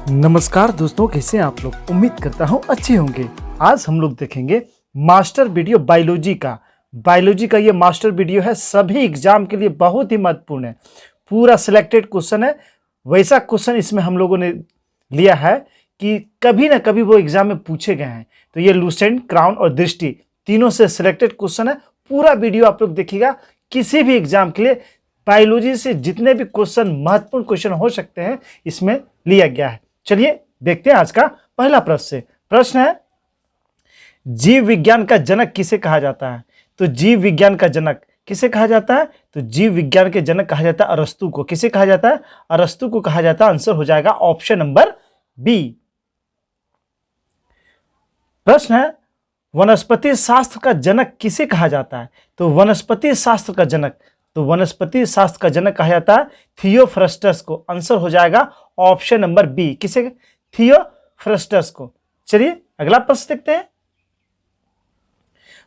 नमस्कार दोस्तों, कैसे हैं आप लोग। उम्मीद करता हूं अच्छे होंगे। आज हम लोग देखेंगे मास्टर वीडियो बायोलॉजी का ये मास्टर वीडियो है। सभी एग्जाम के लिए बहुत ही महत्वपूर्ण है। पूरा सिलेक्टेड क्वेश्चन है। वैसा क्वेश्चन इसमें हम लोगों ने लिया है कि कभी ना कभी वो एग्जाम में पूछे गए हैं। तो ये लूसेंट, क्राउन और दृष्टि तीनों से सिलेक्टेड क्वेश्चन है। पूरा वीडियो आप लोग देखिएगा। किसी भी एग्जाम के लिए बायोलॉजी से जितने भी क्वेश्चन, महत्वपूर्ण क्वेश्चन हो सकते हैं, इसमें लिया गया है। चलिए देखते हैं आज का पहला प्रश्न है, जीव विज्ञान का जनक किसे कहा जाता है। तो जीव विज्ञान का जनक किसे कहा जाता है। तो जीव विज्ञान के जनक कहा जाता है अरस्तु को। किसे कहा जाता है? अरस्तु को कहा जाता है। आंसर हो जाएगा ऑप्शन नंबर बी। प्रश्न है, वनस्पति शास्त्र का जनक किसे कहा जाता है। तो वनस्पति शास्त्र का जनक कहा जाता है थियोफ्रस्टस को। आंसर हो जाएगा ऑप्शन नंबर बी। किसे? थियोफ्रस्टस को। चलिए अगला प्रश्न देखते हैं।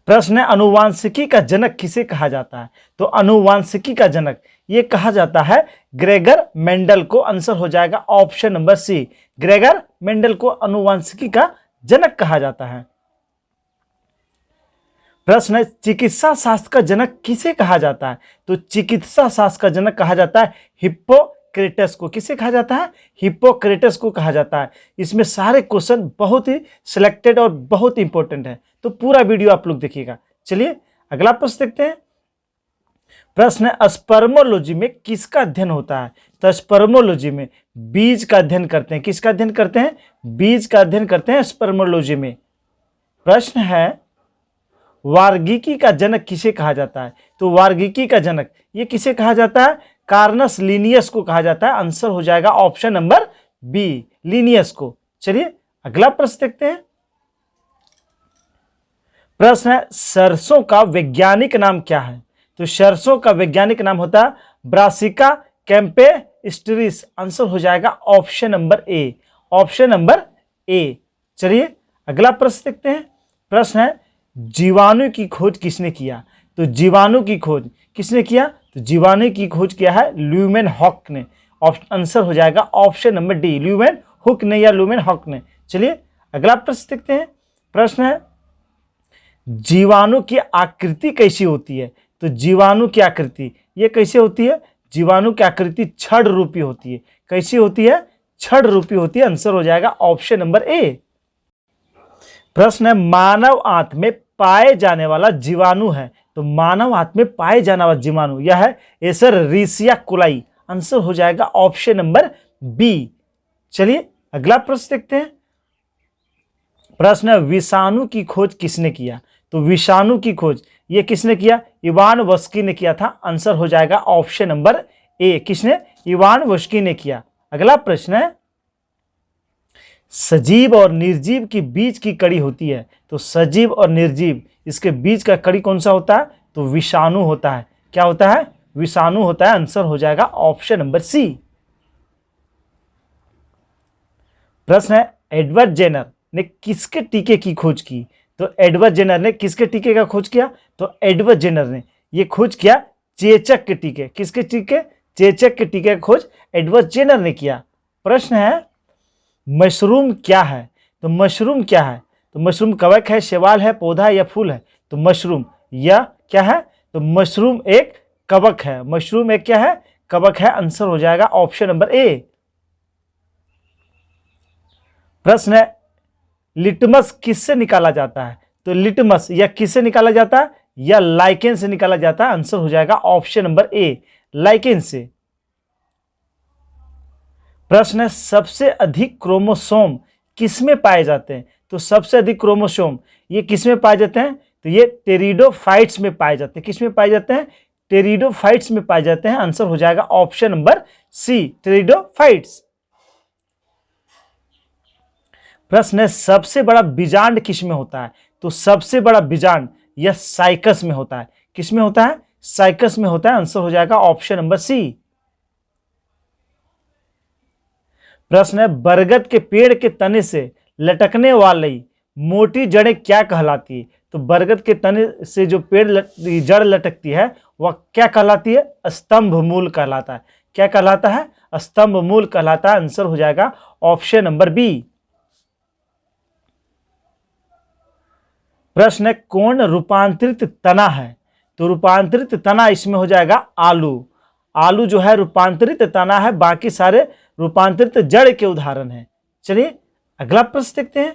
प्रश्न है, अनुवांशिकी का जनक किसे कहा जाता है। तो अनुवांशिकी का जनक ये कहा जाता है ग्रेगर मेंडल को। आंसर हो जाएगा option number C. Gregor Mendel को अनुवांशिकी का जनक कहा जाता है। प्रश्न है, चिकित्सा शास्त्र का जनक किसे कहा जाता है। तो चिकित्सा शास्त्र का जनक कहा जाता है हिप्पोक्रेटस को। किसे कहा जाता है? हिप्पोक्रेटस को कहा जाता है। इसमें सारे क्वेश्चन बहुत ही सिलेक्टेड और बहुत इंपॉर्टेंट है, तो पूरा वीडियो आप लोग देखिएगा। चलिए अगला प्रश्न देखते हैं। प्रश्न है, स्पर्मोलॉजी में किसका अध्ययन होता है। तो स्पर्मोलॉजी में बीज का अध्ययन करते हैं। किसका अध्ययन करते हैं? बीज का अध्ययन करते हैं स्पर्मोलॉजी में। प्रश्न है, वार्गिकी का जनक किसे कहा जाता है। तो वार्गिकी का जनक ये किसे कहा जाता है? कार्नस लिनियस को कहा जाता है। आंसर हो जाएगा ऑप्शन नंबर बी, लिनियस को। चलिए अगला प्रश्न देखते हैं। प्रश्न है, सरसों का वैज्ञानिक नाम क्या है। तो सरसों का वैज्ञानिक नाम होता है ब्रासिका कैम्पेस्ट्रिस। आंसर हो जाएगा ऑप्शन नंबर ए, ऑप्शन नंबर ए। चलिए अगला प्रश्न देखते हैं। प्रश्न है, जीवाणु की खोज किसने किया। तो जीवाणु की खोज किसने किया। तो जीवाणु की खोज किया है ल्यूमेन हॉक ने। आंसर हो जाएगा option number D, lumen hook ने या ल्यूमेन हॉक ने। चलिए अगला प्रश्न देखते हैं। प्रश्न है, जीवाणु की आकृति कैसी होती है। तो जीवाणु की आकृति ये कैसे होती है? जीवाणु की आकृति छड़ रूपी होती है। कैसी होती है? छड़ रूपी होती है। आंसर हो जाएगा ऑप्शन नंबर ए। प्रश्न है, मानव आंत में पाए जाने वाला जीवाणु है। तो मानव आंत में पाए जाने वाला जीवाणु यह है एशेरिचिया कोलाई। आंसर हो जाएगा ऑप्शन नंबर बी। चलिए अगला प्रश्न देखते हैं। प्रश्न है, विषाणु की खोज किसने किया। तो विषाणु की खोज ये किसने किया? इवान वस्की ने किया था। आंसर हो जाएगा ऑप्शन नंबर ए। किसने? इवान वस्की ने किया। अगला प्रश्न है, सजीव और निर्जीव की बीच की कड़ी होती है। तो सजीव और निर्जीव इसके बीच का कड़ी कौन सा होता है? तो विषाणु होता है। क्या होता है? विषाणु होता है। आंसर हो जाएगा ऑप्शन नंबर सी। प्रश्न है, एडवर्ड जेनर ने किसके टीके की खोज की। तो एडवर्ड जेनर ने किसके टीके का खोज किया। तो एडवर्ड जेनर ने यह खोज किया चेचक के टीके। किसके टीके? चेचक के टीके का खोज एडवर्ड जेनर ने किया। प्रश्न है, मशरूम क्या है। तो मशरूम क्या है? तो मशरूम कवक है, शैवाल है, पौधा है या फूल है। तो मशरूम या क्या है? तो मशरूम एक कवक है। मशरूम एक क्या है? कवक है। आंसर हो जाएगा ऑप्शन नंबर ए। प्रश्न है, लिटमस किससे निकाला जाता है। तो लिटमस या किससे निकाला जाता है? या लाइकेन से निकाला जाता है। आंसर हो जाएगा ऑप्शन नंबर ए, लाइकेन से। प्रश्न है, सबसे अधिक क्रोमोसोम किसमें पाए जाते हैं। तो सबसे अधिक क्रोमोसोम ये किसमें पाए जाते हैं? तो ये टेरिडोफाइट्स में पाए जाते हैं। किसमें पाए जाते हैं? टेरिडोफाइट्स में पाए जाते हैं। आंसर हो जाएगा ऑप्शन नंबर सी, टेरिडोफाइट्स। प्रश्न है, सबसे बड़ा बीजांड किसमें होता है। तो सबसे बड़ा बीजांड यह साइकस में होता है। किसमें होता है? साइकस में होता है। आंसर हो जाएगा ऑप्शन नंबर सी। प्रश्न है, बरगद के पेड़ के तने से लटकने वाली मोटी जड़ें क्या कहलाती है। तो बरगद के तने से जो जड़ लटकती है वह क्या कहलाती है? स्तंभ मूल कहलाता है। क्या कहलाता है? स्तंभ मूल कहलाता है। आंसर हो जाएगा ऑप्शन नंबर बी। प्रश्न है कौन रूपांतरित तना है? तो रूपांतरित तना इसमें हो जाएगा आलू। आलू जो है रूपांतरित तना है, बाकी सारे रूपांतरित जड़ के उदाहरण हैं। चलिए अगला प्रश्न देखते हैं।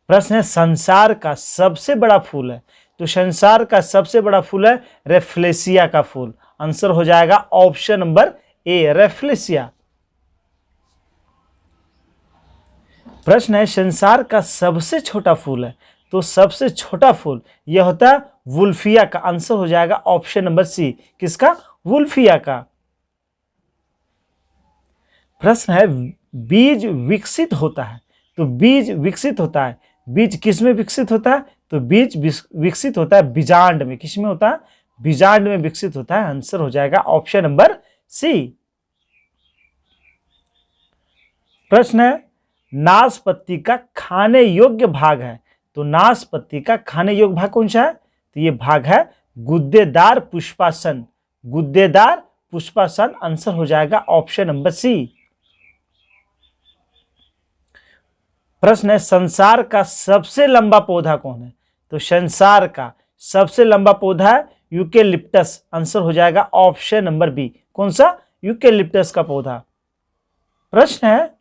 प्रश्न है संसार का सबसे बड़ा फूल है? तो संसार का सबसे बड़ा फूल है रेफ्लेसिया का फूल। आंसर हो जाएगा ऑप्शन नंबर ए, रेफ्लेसिया। प्रश्न है संसार का सबसे छोटा फूल है? तो सबसे छोटा फूल यह होता है वुल्फिया का। आंसर हो जाएगा ऑप्शन नंबर सी, किसका? वुल्फिया का। प्रश्न है बीज विकसित होता है? तो बीज विकसित होता है, बीज किस में विकसित होता है? तो बीज विकसित होता है बीजांड में। किस में होता है? बीजांड में विकसित होता है। आंसर हो जाएगा ऑप्शन नंबर सी। प्रश्न है नाशपत्ती का खाने योग्य भाग है? तो नाशपत्ती का खाने योग्य भाग कौन सा है? तो ये भाग है गुद्देदार पुष्पासन। गुद्देदार पुष्पासन। आंसर हो जाएगा ऑप्शन नंबर सी। प्रश्न है संसार का सबसे लंबा पौधा कौन है? तो संसार का सबसे लंबा पौधा है यूकेलिप्टस। आंसर हो जाएगा ऑप्शन नंबर बी। कौन सा? यूकेलिप्टस का पौधा। प्रश्न है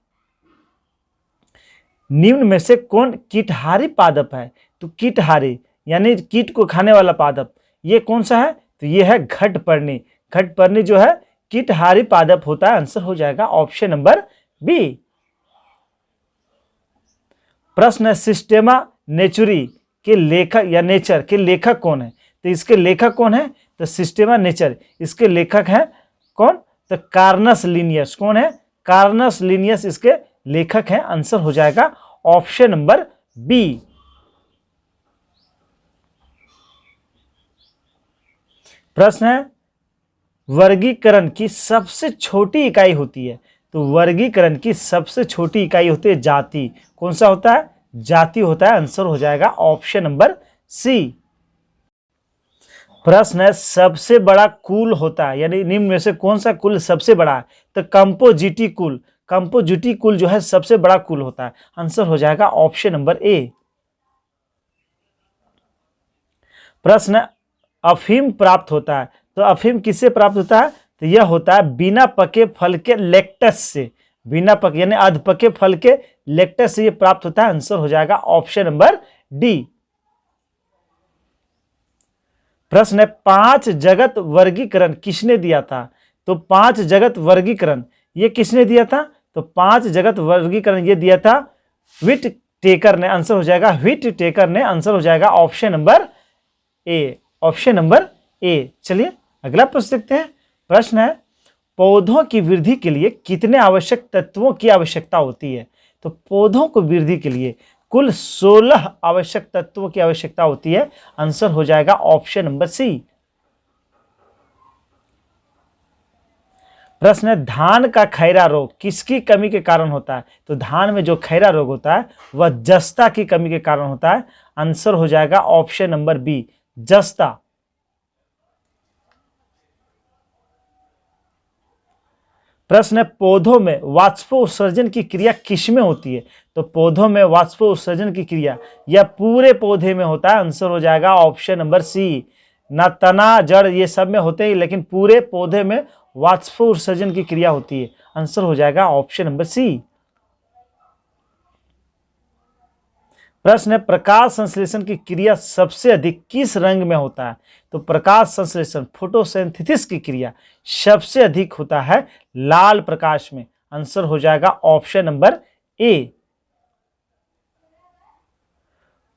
निम्न में से कौन कीटहारी पादप है? तो कीटहारी यानी कीट को खाने वाला पादप, ये कौन सा है? तो ये है घटपर्णी। घटपर्णी जो है कीटहारी पादप होता है। आंसर हो जाएगा ऑप्शन नंबर बी। प्रश्न है सिस्टेमा नेचुरी के लेखक या नेचर के लेखक कौन है? तो इसके लेखक कौन है? तो सिस्टेमा नेचर, इसके लेखक हैं कौन? तो कार्नस लिनियस। कौन है? कार्नस लिनियस इसके लेखक हैं। आंसर हो जाएगा ऑप्शन नंबर बी। प्रश्न है वर्गीकरण की सबसे छोटी इकाई होती है? तो वर्गीकरण की सबसे छोटी इकाई होती है जाति। कौन सा होता है? जाति होता है। आंसर हो जाएगा ऑप्शन नंबर सी। प्रश्न है सबसे बड़ा कुल होता है, यानी निम्न में से कौन सा कुल सबसे बड़ा है? तो कंपोजिटी कुल। कंपोजिटी कुल जो है सबसे बड़ा कुल होता है। आंसर हो जाएगा ऑप्शन नंबर ए। प्रश्न है अफीम प्राप्त होता है? तो अफीम किससे प्राप्त होता है? तो यह होता है बिना पके फल के लेक्टस से। बिना पके यानी अध पके फल के लेक्टस से यह प्राप्त होता है। आंसर हो जाएगा ऑप्शन नंबर डी। प्रश्न है 5 जगत वर्गीकरण किसने दिया था? तो 5 जगत वर्गीकरण ये किसने दिया था? तो 5 जगत वर्गीकरण ये दिया था व्हिट टेकर ने। आंसर हो जाएगा व्हिट टेकर ने। आंसर हो जाएगा ऑप्शन नंबर ए। ऑप्शन नंबर ए। चलिए अगला प्रश्न देखते हैं। प्रश्न है पौधों की वृद्धि के लिए कितने आवश्यक तत्वों की आवश्यकता होती है? तो पौधों को वृद्धि के लिए कुल 16 आवश्यक तत्वों की आवश्यकता होती है। आंसर हो जाएगा ऑप्शन नंबर सी। प्रश्न है धान का खैरा रोग किसकी कमी के कारण होता है? तो धान में जो खैरा रोग होता है वह जस्ता की कमी के कारण होता है। आंसर हो जाएगा ऑप्शन नंबर बी, जस्ता। प्रश्न है पौधों में वाष्पोत्सर्जन की क्रिया किसमें होती है? तो पौधों में वाष्पोत्सर्जन की क्रिया यह पूरे पौधे में होता है। आंसर हो जाएगा ऑप्शन नंबर सी। ना तना जड़ ये सब में होते हैं, लेकिन पूरे पौधे में वाष्पोत्सर्जन की क्रिया होती है। आंसर हो जाएगा ऑप्शन नंबर सी। प्रश्न है प्रकाश संश्लेषण की क्रिया सबसे अधिक किस रंग में होता है? तो प्रकाश संश्लेषण फोटोसिंथेसिस की क्रिया सबसे अधिक होता है लाल प्रकाश में। आंसर हो जाएगा ऑप्शन नंबर ए।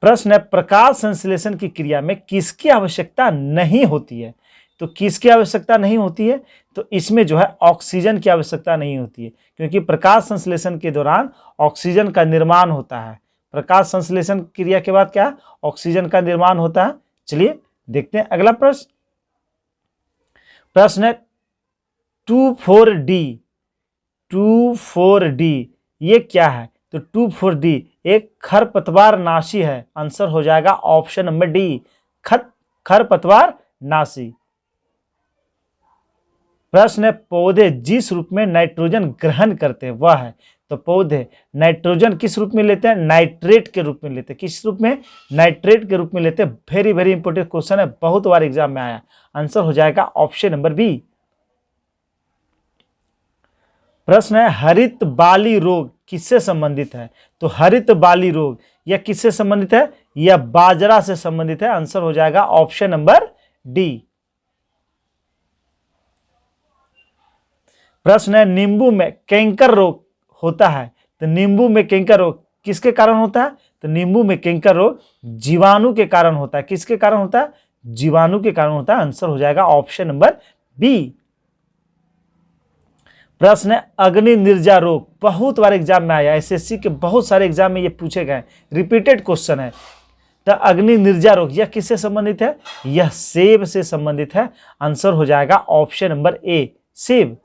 प्रश्न है प्रकाश संश्लेषण की क्रिया में किसकी आवश्यकता नहीं होती है? तो किसकी आवश्यकता नहीं होती है? तो इसमें जो है ऑक्सीजन की आवश्यकता नहीं होती है, क्योंकि प्रकाश संश्लेषण के दौरान ऑक्सीजन का निर्माण होता है। प्रकाश संश्लेषण क्रिया के बाद क्या? ऑक्सीजन का निर्माण होता है। चलिए देखते हैं अगला प्रश्न। प्रश्न है 2,4-D। 2,4-D ये क्या है? तो 2,4-D एक खरपतवार नाशी है। आंसर हो जाएगा ऑप्शन नंबर डी, खरपतवार नाशी। प्रश्न है पौधे जिस रूप में नाइट्रोजन ग्रहण करते हैं वह है। तो पौधे नाइट्रोजन किस रूप में लेते हैं? नाइट्रेट के रूप में लेते हैं। किस रूप में? नाइट्रेट के रूप में लेते हैं। वेरी वेरी इंपॉर्टेंट क्वेश्चन है, बहुत बार एग्जाम में आया। आंसर हो जाएगा ऑप्शन नंबर बी। प्रश्न है हरित बाली रोग किससे संबंधित है? तो हरित बाली रोग यह किससे संबंधित है? यह बाजरा से संबंधित है। आंसर हो जाएगा ऑप्शन नंबर डी। प्रश्न है नींबू में कैंकर रोग होता है। तो नींबू में कैंकर रोग किसके कारण होता है? तो नींबू में कैंकर रोग जीवाणु के कारण होता है। किसके कारण होता है? जीवाणु के कारण होता है। आंसर हो जाएगा ऑप्शन नंबर बी। प्रश्न है अग्नि निर्जा रोग, बहुत बार एग्जाम में आया, एसएससी के बहुत सारे एग्जाम में ये पूछे गए, रिपीटेड क्वेश्चन है। तो अग्नि निर्जा रोग यह किससे संबंधित है? यह सेब से संबंधित है। आंसर हो जाएगा ऑप्शन नंबर ए, सेब।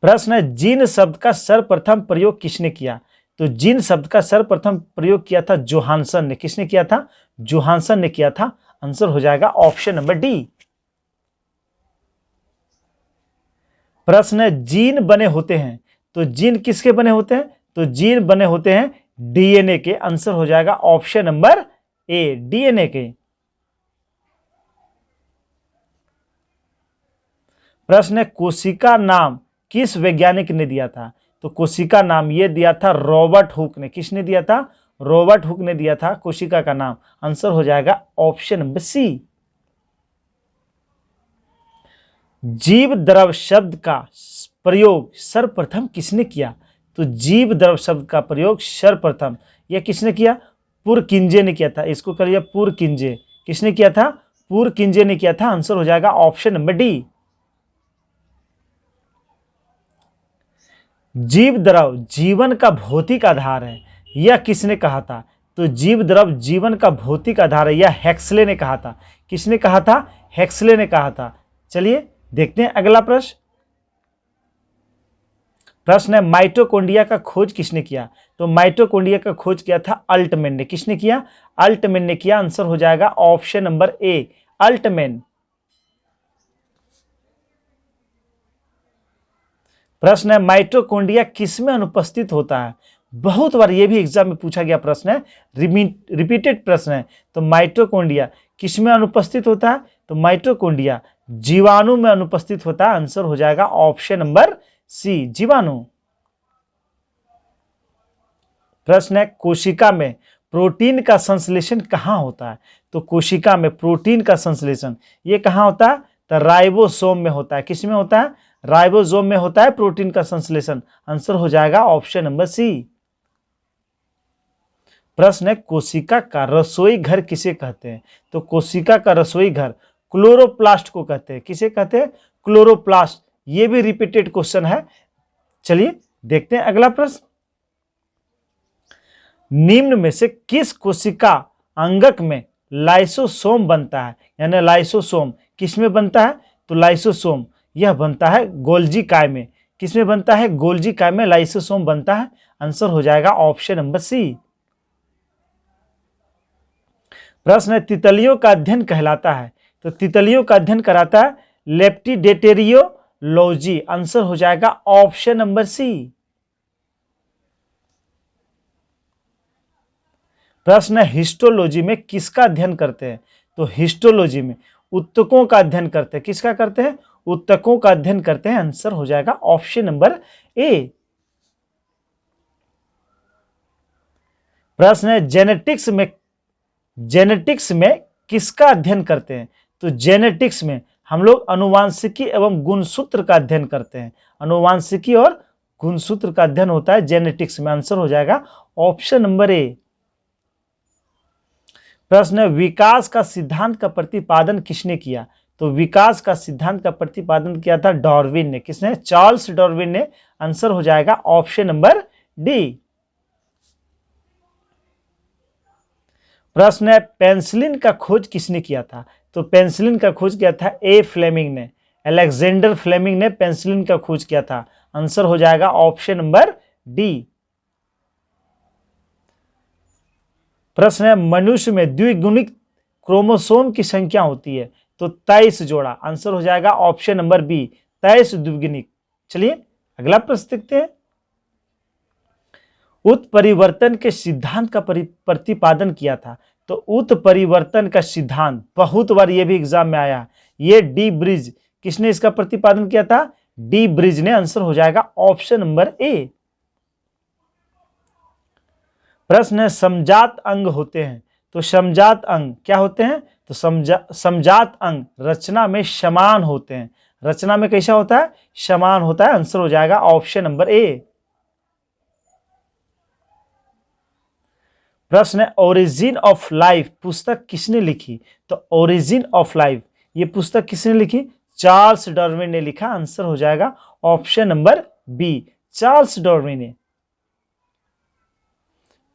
प्रश्न है जीन शब्द का सर्वप्रथम प्रयोग किसने किया? तो जीन शब्द का सर्वप्रथम प्रयोग किया था जोहानसन ने। किसने किया था? जोहानसन ने किया था। आंसर हो जाएगा ऑप्शन नंबर डी। प्रश्न है जीन बने होते हैं। तो जीन किसके बने होते हैं? तो जीन बने होते हैं डीएनए के। आंसर हो जाएगा ऑप्शन नंबर ए, डीएनए के। प्रश्न है कोशिका नाम किस वैज्ञानिक ने दिया था? तो कोशिका नाम ये दिया था रॉबर्ट हुक ने। किसने दिया था? रॉबर्ट हुक ने दिया था कोशिका का नाम। आंसर हो जाएगा ऑप्शन नंबर सी। जीव द्रव शब्द का प्रयोग सर्वप्रथम किसने किया? तो जीव द्रव शब्द का प्रयोग सर्वप्रथम यह किसने किया? पुरकिंजे ने किया था। इसको करिए पुरकिंजे। किसने किया था? पुरकिंजे ने किया था। आंसर हो जाएगा ऑप्शन नंबर डी। जीव द्रव जीवन का भौतिक आधार है, यह किसने कहा था? तो जीव द्रव जीवन का भौतिक आधार है, यह हेक्सले ने कहा था। किसने कहा था? हेक्सले ने कहा था। चलिए देखते हैं अगला प्रश्न। प्रश्न है माइटोकॉन्ड्रिया का खोज किसने किया? तो माइटोकॉन्ड्रिया का खोज किया था अल्टमैन ने। किसने किया? अल्टमैन ने किया। आंसर हो जाएगा ऑप्शन नंबर ए, अल्टमैन। प्रश्न है माइटोकॉन्ड्रिया किसमें अनुपस्थित होता है? बहुत बार यह भी एग्जाम में पूछा गया प्रश्न है, रिपीटेड प्रश्न है। तो माइटोकॉन्ड्रिया किसमें अनुपस्थित होता है? तो माइटोकॉन्ड्रिया जीवाणु में अनुपस्थित होता है। आंसर हो जाएगा ऑप्शन नंबर सी, जीवाणु। प्रश्न है कोशिका में प्रोटीन का संश्लेषण कहाँ होता है? तो कोशिका में प्रोटीन का संश्लेषण ये कहाँ होता है? तो राइबोसोम में होता है। किसमें होता है? राइबोसोम में होता है प्रोटीन का संश्लेषण। आंसर हो जाएगा ऑप्शन नंबर सी। प्रश्न है कोशिका का रसोई घर किसे कहते हैं? तो कोशिका का रसोई घर क्लोरोप्लास्ट को कहते हैं। किसे कहते हैं? क्लोरोप्लास्ट। ये भी रिपीटेड क्वेश्चन है। चलिए देखते हैं अगला प्रश्न। निम्न में से किस कोशिका अंगक में लाइसोसोम बनता है? यानी लाइसोसोम किसमें बनता है? तो लाइसोसोम यह बनता है गोल्जी काय में। किसमें बनता है? गोल्जी काय में लाइसोसोम बनता है। आंसर हो जाएगा ऑप्शन नंबर सी। प्रश्न है तितलियों का अध्ययन कहलाता है। तो तितलियों का अध्ययन कराता है लेप्टिडेटेरियोलॉजी। आंसर हो जाएगा ऑप्शन नंबर सी। प्रश्न है हिस्टोलॉजी में किसका अध्ययन करते हैं? तो हिस्टोलॉजी में उत्तकों का अध्ययन करते हैं। किसका करते हैं? उत्तकों का अध्ययन करते हैं। आंसर हो जाएगा ऑप्शन नंबर ए। प्रश्न है जेनेटिक्स में किसका अध्ययन करते हैं? तो जेनेटिक्स में हम लोग अनुवांशिकी एवं गुणसूत्र का अध्ययन करते हैं। अनुवांशिकी और गुणसूत्र का अध्ययन होता है जेनेटिक्स में। आंसर हो जाएगा ऑप्शन नंबर ए। प्रश्न है विकास का सिद्धांत का प्रतिपादन किसने किया? तो विकास का सिद्धांत का प्रतिपादन किया था डार्विन ने। किसने? चार्ल्स डार्विन ने। आंसर हो जाएगा ऑप्शन नंबर डी। प्रश्न है पेंसिलिन का खोज किसने किया था? तो पेंसिलिन का खोज किया था ए फ्लेमिंग ने। अलेक्जेंडर फ्लेमिंग ने पेंसिलिन का खोज किया था। आंसर हो जाएगा ऑप्शन नंबर डी। प्रश्न है मनुष्य में द्विगुणित क्रोमोसोम की संख्या होती है। तो 23 जोड़ा, आंसर हो जाएगा ऑप्शन नंबर बी 23 द्विगुणित। चलिए अगला प्रश्न देखते हैं। उत्परिवर्तन के सिद्धांत का प्रतिपादन किया था। तो उत्परिवर्तन का सिद्धांत बहुत बार ये भी एग्जाम में आया, ये डी ब्रिज, किसने इसका प्रतिपादन किया था? डी ब्रिज ने, आंसर हो जाएगा ऑप्शन नंबर ए। प्रश्न है समजात अंग होते हैं। तो समजात अंग क्या होते हैं? तो समजात अंग रचना में समान होते हैं। रचना में कैसा होता है? समान होता है, आंसर हो जाएगा ऑप्शन नंबर ए। प्रश्न है ओरिजिन ऑफ लाइफ पुस्तक किसने लिखी? तो ओरिजिन ऑफ लाइफ ये पुस्तक किसने लिखी? चार्ल्स डार्विन ने लिखा, आंसर हो जाएगा option number B Charles Darwin ने।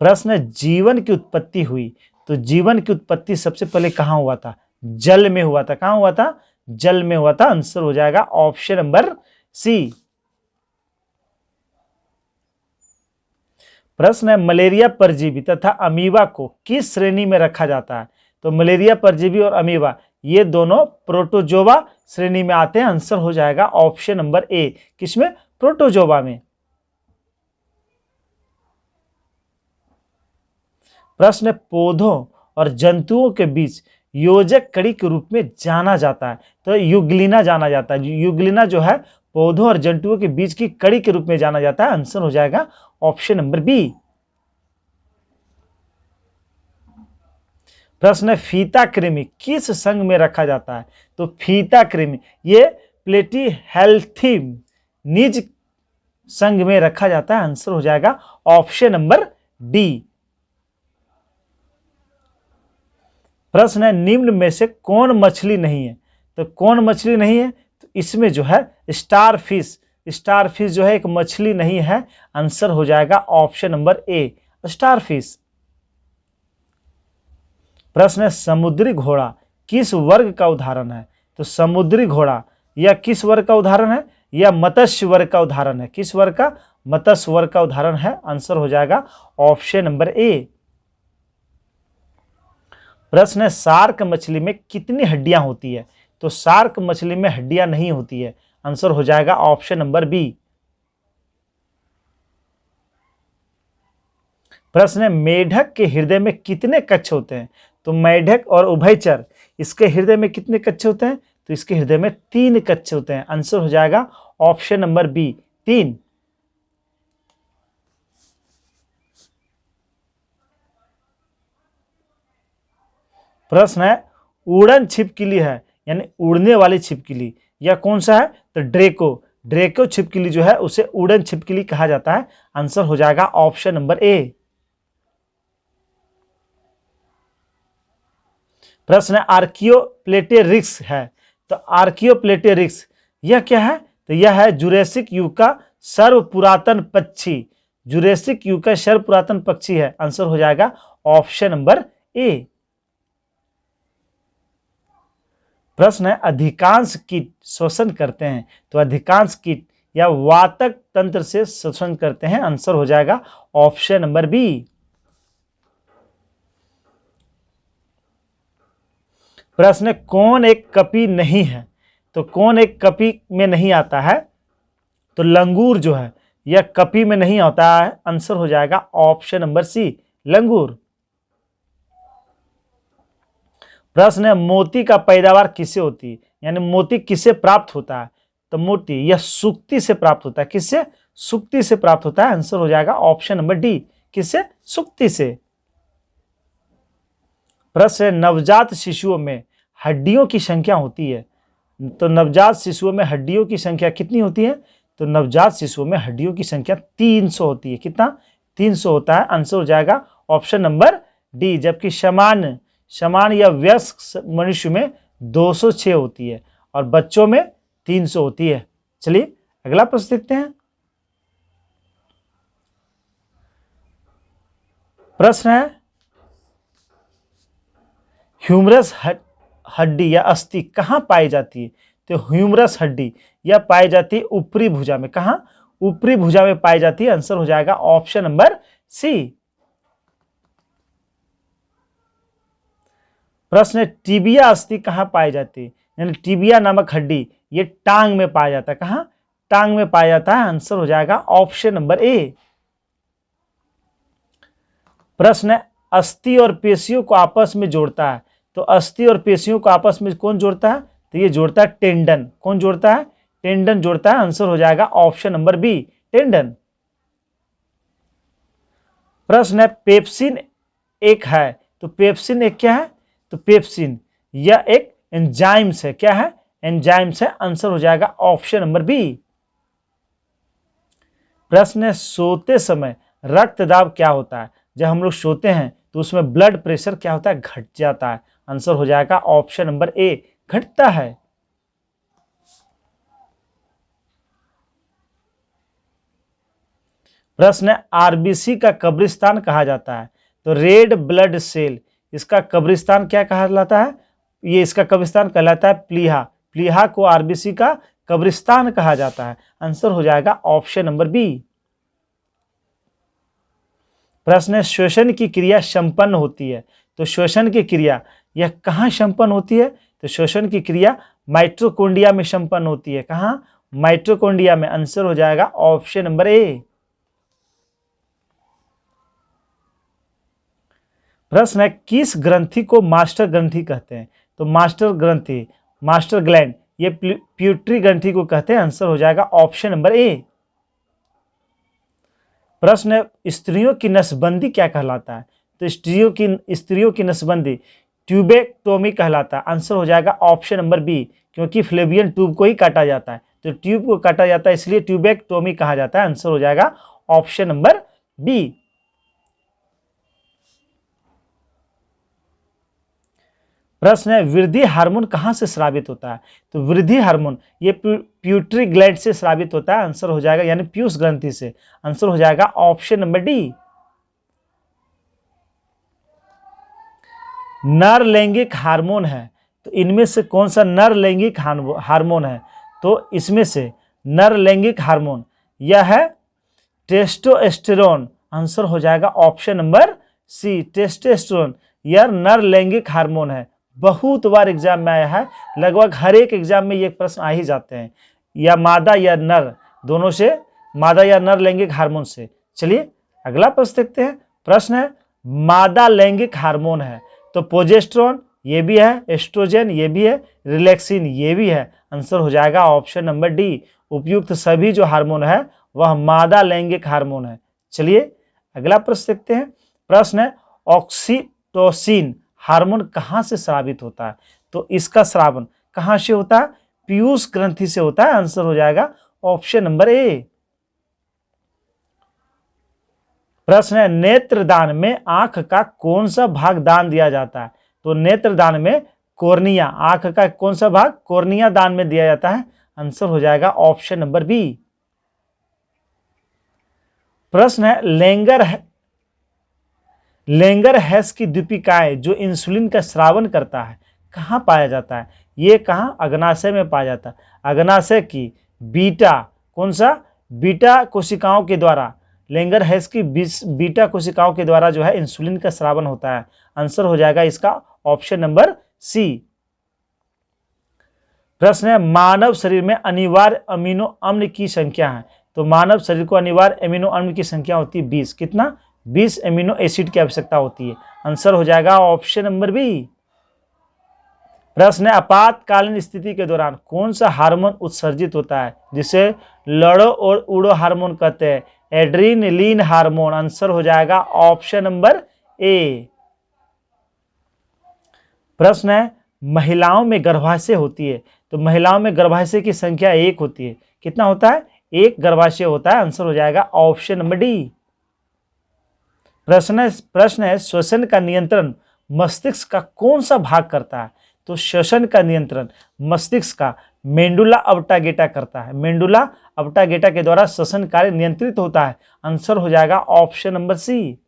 प्रश्न है जीवन की उत्पत्ति हुई। तो जीवन की उत्पत्ति सबसे पहले कहां हुआ था? जल में हुआ था। कहां हुआ था? जल में हुआ था, आंसर हो जाएगा ऑप्शन नंबर सी। प्रश्न है मलेरिया परजीवी तथा अमीबा को किस श्रेणी में रखा जाता है? तो मलेरिया परजीवी और अमीबा ये दोनों प्रोटोजोवा श्रेणी में आते हैं, आंसर हो जाएगा ऑप्शन नंबर ए। किसमें? प्रोटोजोवा में। प्रश्न पौधों और जंतुओं के बीच योजक कड़ी के रूप में जाना जाता है। तो युग्लिना जाना जाता है। युग्लिना जो है पौधों और जंतुओं के बीच की कड़ी के रूप में जाना जाता है, आंसर हो जाएगा ऑप्शन नंबर बी। प्रश्न है फीता कृमि किस संघ में रखा जाता है? तो फीता कृमि ये प्लेटीहेल्थी निज संघ में रखा जाता है, आंसर हो जाएगा ऑप्शन नंबर डी। प्रश्न है निम्न में से कौन मछली नहीं है? तो कौन मछली नहीं है? तो इसमें जो है स्टार फिश जो है एक मछली नहीं है, आंसर हो जाएगा ऑप्शन नंबर ए स्टार फिश। प्रश्न है समुद्री घोड़ा किस वर्ग का उदाहरण है? तो समुद्री घोड़ा यह किस वर्ग का उदाहरण है? यह मत्स्य वर्ग का उदाहरण है। किस वर्ग का? मत्स्य वर्ग का उदाहरण है, आंसर हो जाएगा ऑप्शन नंबर ए। प्रश्न है शार्क मछली में कितनी हड्डियां होती है? तो शार्क मछली में हड्डियां नहीं होती है, आंसर हो जाएगा ऑप्शन नंबर बी। प्रश्न है मेढक के हृदय में कितने कक्ष होते हैं? तो मेढक और उभयचर इसके हृदय में कितने कक्ष होते हैं? तो इसके हृदय में 3 कक्ष होते हैं, आंसर हो जाएगा ऑप्शन नंबर बी 3। प्रश्न है उड़न छिपकली है यानी उड़ने वाली छिपकली, यह कौन सा है? तो ड्रेको छिपकली जो है उसे उड़न छिपकली कहा जाता है, आंसर हो जाएगा ऑप्शन नंबर ए। प्रश्न है आर्कियोप्लेटेरिक्स है। तो आर्कियोप्लेटेरिक्स यह क्या है? तो यह है जुरेसिक युग का सर्व पुरातन पक्षी। जुरेसिक युग का सर्व पुरातन पक्षी है, आंसर हो जाएगा ऑप्शन नंबर ए। प्रश्न है अधिकांश कीट श्वसन करते हैं। तो अधिकांश कीट या वातक तंत्र से श्वसन करते हैं, आंसर हो जाएगा ऑप्शन नंबर बी। प्रश्न कौन एक कपी नहीं है? तो कौन एक कपी में नहीं आता है? तो लंगूर जो है यह कपी में नहीं आता है, आंसर हो जाएगा ऑप्शन नंबर सी लंगूर। प्रश्न है मोती का पैदावार किससे होती है? यानी मोती किससे प्राप्त होता है? तो मोती यह सुक्ति से प्राप्त होता है। किससे? सुक्ति से प्राप्त होता है, आंसर हो जाएगा ऑप्शन नंबर डी किससे? सुक्ति से। प्रश्न है नवजात शिशुओं में हड्डियों की संख्या होती है। तो नवजात शिशुओं में हड्डियों की संख्या कितनी होती है? तो नवजात शिशुओं में हड्डियों की संख्या 300 होती है। कितना? 300 होता है, आंसर हो जाएगा ऑप्शन नंबर डी। जबकि समान या वयस्क मनुष्य में 206 होती है और बच्चों में 300 होती है। चलिए अगला प्रश्न देखते हैं। प्रश्न है ह्यूमरस हड्डी या अस्थि कहाँ पाई जाती है? तो ह्यूमरस हड्डी यह पाई जाती है ऊपरी भुजा में। कहाँ? ऊपरी भुजा में पाई जाती है, आंसर हो जाएगा ऑप्शन नंबर सी। प्रश्न है टिबिया अस्थि कहाँ पाई जाती है? यानी टिबिया नामक हड्डी, ये टांग में पाया जाता है। कहाँ? टांग में पाया जाता है। आंसर हो जाएगा ऑप्शन नंबर ए। प्रश्न है, अस्थि और पेशियों को आपस में जोड़ता है। तो अस्थि और पेशियों को आपस में कौन जोड़ता है? तो ये जोड़ता है टेंडन। कौन जोड़ता है? टेंडन जोड़ता है। आंसर हो जाएगा ऑप्शन नंबर बी, टेंडन। प्रश्न है, पेप्सिन एक है। तो पेप्सिन एक क्या है? तो पेप्सिन यह एक एंजाइम्स है। क्या है? एंजाइम्स है। आंसर हो जाएगा ऑप्शन नंबर बी। प्रश्न है, सोते समय रक्तदाब क्या होता है? जब हम लोग सोते हैं तो उसमें ब्लड प्रेशर क्या होता है? घट जाता है। आंसर हो जाएगा ऑप्शन नंबर ए, घटता है। प्रश्न है, आरबीसी का कब्रिस्तान कहा जाता है। तो रेड ब्लड सेल, इसका कब्रिस्तान क्या कहलाता है? ये इसका कब्रिस्तान कहलाता है प्लीहा। प्लीहा को आरबीसी का कब्रिस्तान कहा जाता है। आंसर हो जाएगा ऑप्शन नंबर बी। प्रश्न है, श्वसन की क्रिया संपन्न होती है। तो श्वसन की क्रिया यह कहाँ संपन्न होती है? तो श्वसन की क्रिया माइटोकॉन्ड्रिया में संपन्न होती है। कहाँ? माइटोकॉन्ड्रिया में। आंसर हो जाएगा ऑप्शन नंबर ए। प्रश्न है, किस ग्रंथि को मास्टर ग्रंथि कहते हैं? तो मास्टर ग्रंथि, मास्टर ग्लैंड, ये प्यूटरी ग्रंथि को कहते हैं। आंसर हो जाएगा ऑप्शन नंबर ए। प्रश्न है, स्त्रियों की नसबंदी क्या कहलाता है? तो स्त्रियों की नसबंदी ट्यूबेक्टोमी कहलाता है। आंसर हो जाएगा ऑप्शन नंबर बी, क्योंकि फ्लेवियन ट्यूब को ही काटा जाता है। तो ट्यूब को काटा जाता है इसलिए ट्यूबेक्टोमी कहा जाता है। आंसर हो जाएगा ऑप्शन नंबर बी। प्रश्न है, वृद्धि हार्मोन कहां से स्रावित होता है? तो वृद्धि हार्मोन ये प्यूटरी ग्लैंड से स्रावित होता है। आंसर हो जाएगा यानी पीयूष ग्रंथि से। आंसर हो जाएगा ऑप्शन नंबर डी। नर लैंगिक हार्मोन है। तो इनमें से कौन सा नर लैंगिक हार्मोन है? तो इसमें से नर लैंगिक हार्मोन यह है टेस्टोस्टेरोन। आंसर हो जाएगा ऑप्शन नंबर सी, टेस्टोस्टेरोन। यह नर लैंगिक हार्मोन है। बहुत बार एग्जाम में आया है, लगभग हर एक एग्जाम में ये प्रश्न आ ही जाते हैं, या मादा या नर दोनों से, मादा या नर लैंगिक हार्मोन से। चलिए अगला प्रश्न देखते हैं। प्रश्न है, मादा लैंगिक हार्मोन है। तो प्रोजेस्टेरोन ये भी है, एस्ट्रोजन ये भी है, रिलैक्सिन ये भी है। आंसर हो जाएगा ऑप्शन नंबर डी। उपयुक्त सभी जो हार्मोन है वह मादा लैंगिक हार्मोन है। चलिए अगला प्रश्न देखते हैं। प्रश्न है, ऑक्सीटोसिन हार्मोन कहां से स्रावित होता है? तो इसका स्रावन कहां से होता है? पीयूष ग्रंथि से होता है। आंसर हो जाएगा ऑप्शन नंबर ए। प्रश्न है, नेत्रदान में आंख का कौन सा भाग दान दिया जाता है? तो नेत्रदान में कॉर्निया, आंख का कौन सा भाग? कॉर्निया दान में दिया जाता है। आंसर हो जाएगा ऑप्शन नंबर बी। प्रश्न है, लेंगरहैस की द्वीपिकाएं जो इंसुलिन का स्रावन करता है कहाँ पाया जाता है? ये कहाँ? अग्नाशय में पाया जाता है। अग्नाशय की बीटा, कौन सा? बीटा कोशिकाओं के द्वारा, लेंगरहैस की बीटा कोशिकाओं के द्वारा जो है इंसुलिन का स्रावन होता है। आंसर हो जाएगा इसका ऑप्शन नंबर सी। प्रश्न है, मानव शरीर में अनिवार्य अमीनो अम्ल की संख्या है। तो मानव शरीर को अनिवार्य अमीनो अम्ल की संख्या होती है 20। कितना? 20 एमिनो एसिड की आवश्यकता होती है। आंसर हो जाएगा ऑप्शन नंबर बी। प्रश्न है, आपातकालीन स्थिति के दौरान कौन सा हार्मोन उत्सर्जित होता है जिसे लड़ो और उड़ो हार्मोन कहते हैं? Adrenaline hormone. आंसर हो जाएगा ऑप्शन नंबर ए। प्रश्न है, महिलाओं में गर्भाशय होती है। तो महिलाओं में गर्भाशय की संख्या 1 होती है। कितना होता है? 1 गर्भाशय होता है। आंसर हो जाएगा ऑप्शन नंबर डी। प्रश्न है, श्वसन का नियंत्रण मस्तिष्क का कौन सा भाग करता है? तो श्वसन का नियंत्रण मस्तिष्क का मेंडुला ऑब्टागेटा करता है। मेंडुला ऑब्टागेटा के द्वारा श्वसन कार्य नियंत्रित होता है। आंसर हो जाएगा ऑप्शन नंबर सी।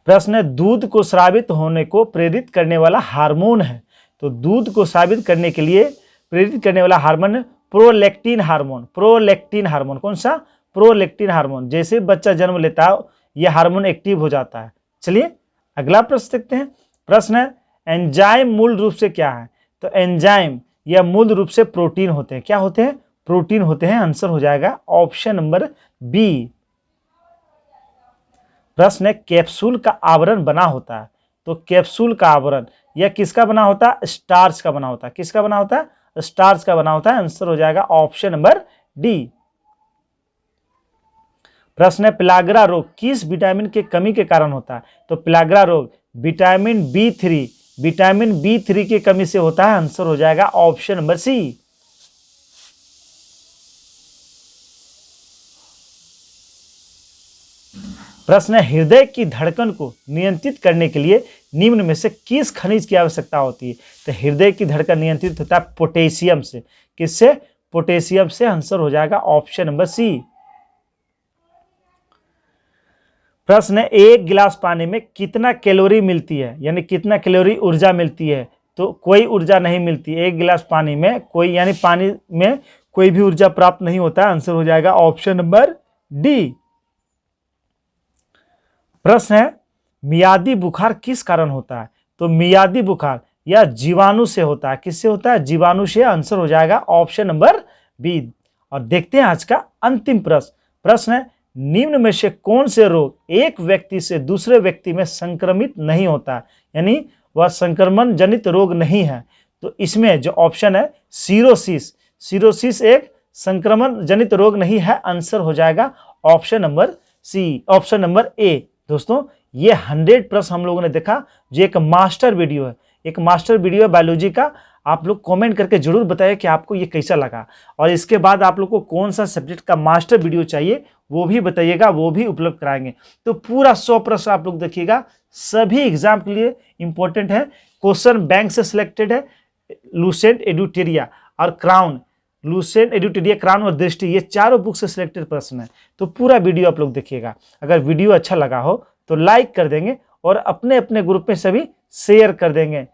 प्रश्न है, दूध को स्रावित होने को प्रेरित करने वाला हार्मोन है। तो दूध को स्रावित करने के लिए प्रेरित करने वाला hormone prolactin hormone. Prolactin hormone कौन सा? Prolactin hormone. जैसे बच्चा जन्म लेता है यह हार्मोन एक्टिव हो जाता है। चलिए अगला प्रश्न देखते हैं। प्रश्न है, एंजाइम मूल रूप से क्या है? तो एंजाइम या मूल रूप से प्रोटीन होते हैं। क्या होते हैं? प्रोटीन होते हैं। आंसर हो जाएगा ऑप्शन नंबर बी। प्रश्न है कैप्सूल का आवरण बना होता है। तो कैप्सूल का आवरण यह किसका बना होता है? स्टार्च का बना होता है। किसका बना होता है? स्टार्च का बना होता है। आंसर हो जाएगा ऑप्शन नंबर डी। प्रश्न है पिलाग्रा रोग किस विटामिन के कमी के कारण होता है? तो पिलाग्रा रोग विटामिन बी3 की कमी से होता है। आंसर हो जाएगा ऑप्शन नंबर सी। प्रश्न है हृदय की धड़कन को नियंत्रित करने के लिए निम्न में से किस खनिज की आवश्यकता होती है? तो हृदय की धड़कन नियंत्रित होता है पोटेशियम से। किससे? पोटेशियम से। आंसर हो जाएगा ऑप्शन नंबर सी। प्रश्न है एक गिलास पानी में कितना कैलोरी मिलती है, यानी कितना कैलोरी ऊर्जा मिलती है? तो कोई ऊर्जा नहीं मिलती। एक गिलास पानी में कोई यानी पानी में कोई भी ऊर्जा प्राप्त नहीं होता। आंसर हो जाएगा ऑप्शन नंबर डी। प्रश्न है मियादी बुखार किस कारण होता है? तो मियादी बुखार या जीवाणु से होता है। किससे होता है? जीवाणु से। आंसर हो जाएगा ऑप्शन नंबर बी। और देखते हैं आज का अंतिम प्रश्न है निम्न में से कौन से रोग एक व्यक्ति से दूसरे व्यक्ति में संक्रमित नहीं होता, यानी वह संक्रमण जनित रोग नहीं है? तो इसमें जो ऑप्शन है सीरोसिस एक संक्रमण जनित रोग नहीं है। आंसर हो जाएगा option number C, option number A. दोस्तों ये 100 प्रश्न हम लोगों ने देखा, जो एक मास्टर वीडियो है बायोलॉजी का। आप लोग कमेंट करके जरूर बताइए कि आपको ये कैसा लगा, और इसके बाद आप लोग को कौन सा सब्जेक्ट का मास्टर वीडियो चाहिए वो भी बताइएगा, वो भी उपलब्ध कराएंगे। तो पूरा 100 प्रश्न आप लोग देखिएगा, सभी एग्जाम के लिए इंपॉर्टेंट है। क्वेश्चन बैंक से सिलेक्टेड है। लुसेंट, एडुटेरिया और क्राउन, क्राउन और दृष्टि, ये चारों बुक से सिलेक्टेड प्रश्न है। तो पूरा वीडियो आप लोग देखिएगा। अगर वीडियो अच्छा लगा हो तो लाइक कर देंगे और अपने अपने ग्रुप में सभी शेयर कर देंगे।